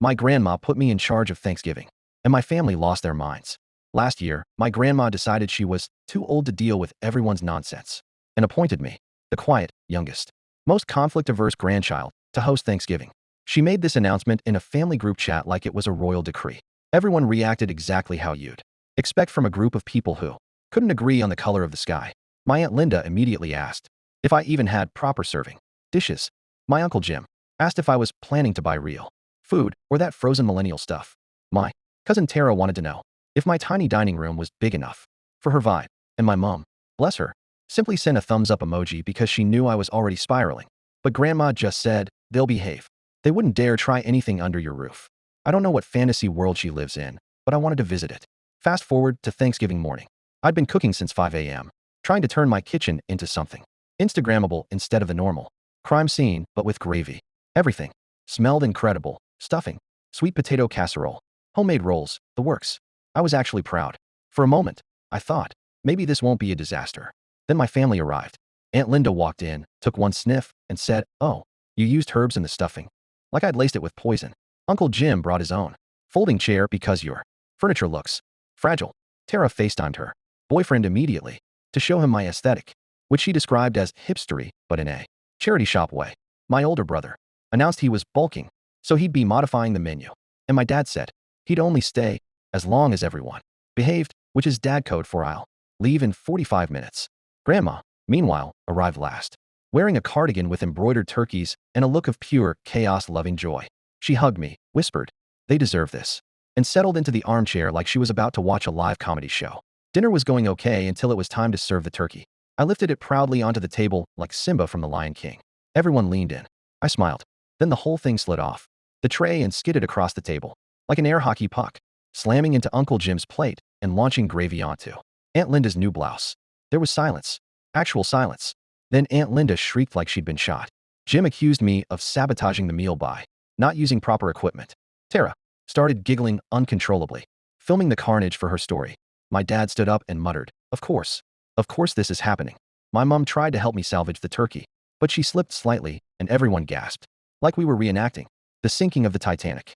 My grandma put me in charge of Thanksgiving, and my family lost their minds. Last year, my grandma decided she was too old to deal with everyone's nonsense and appointed me, the quiet, youngest, most conflict-averse grandchild, to host Thanksgiving. She made this announcement in a family group chat like it was a royal decree. Everyone reacted exactly how you'd expect from a group of people who couldn't agree on the color of the sky. My Aunt Linda immediately asked if I even had proper serving dishes. My Uncle Jim asked if I was planning to buy real food or that frozen millennial stuff. My cousin Tara wanted to know if my tiny dining room was big enough for her vibe. And my mom, bless her, simply sent a thumbs up emoji because she knew I was already spiraling. But Grandma just said, they'll behave. They wouldn't dare try anything under your roof. I don't know what fantasy world she lives in, but I wanted to visit it. Fast forward to Thanksgiving morning. I'd been cooking since 5 a.m., trying to turn my kitchen into something Instagrammable instead of the normal crime scene, but with gravy. Everything smelled incredible. Stuffing, sweet potato casserole, homemade rolls, the works. I was actually proud. For a moment, I thought, maybe this won't be a disaster. Then my family arrived. Aunt Linda walked in, took one sniff, and said, "Oh, you used herbs in the stuffing." Like I'd laced it with poison. Uncle Jim brought his own folding chair because your furniture looks fragile. Tara FaceTimed her boyfriend immediately to show him my aesthetic, which she described as hipstery, but in a charity shop way. My older brother announced he was bulking, so he'd be modifying the menu. And my dad said he'd only stay as long as everyone behaved, which is dad code for I'll leave in 45 minutes. Grandma, meanwhile, arrived last, wearing a cardigan with embroidered turkeys and a look of pure, chaos-loving joy. She hugged me, whispered, "They deserve this," and settled into the armchair like she was about to watch a live comedy show. Dinner was going okay until it was time to serve the turkey. I lifted it proudly onto the table like Simba from The Lion King. Everyone leaned in. I smiled. Then the whole thing slid off the tray and skidded across the table, like an air hockey puck, slamming into Uncle Jim's plate and launching gravy onto Aunt Linda's new blouse. There was silence. Actual silence. Then Aunt Linda shrieked like she'd been shot. Jim accused me of sabotaging the meal by not using proper equipment. Tara started giggling uncontrollably, filming the carnage for her story. My dad stood up and muttered, Of course this is happening." My mom tried to help me salvage the turkey, but she slipped slightly and everyone gasped, like we were reenacting the sinking of the Titanic.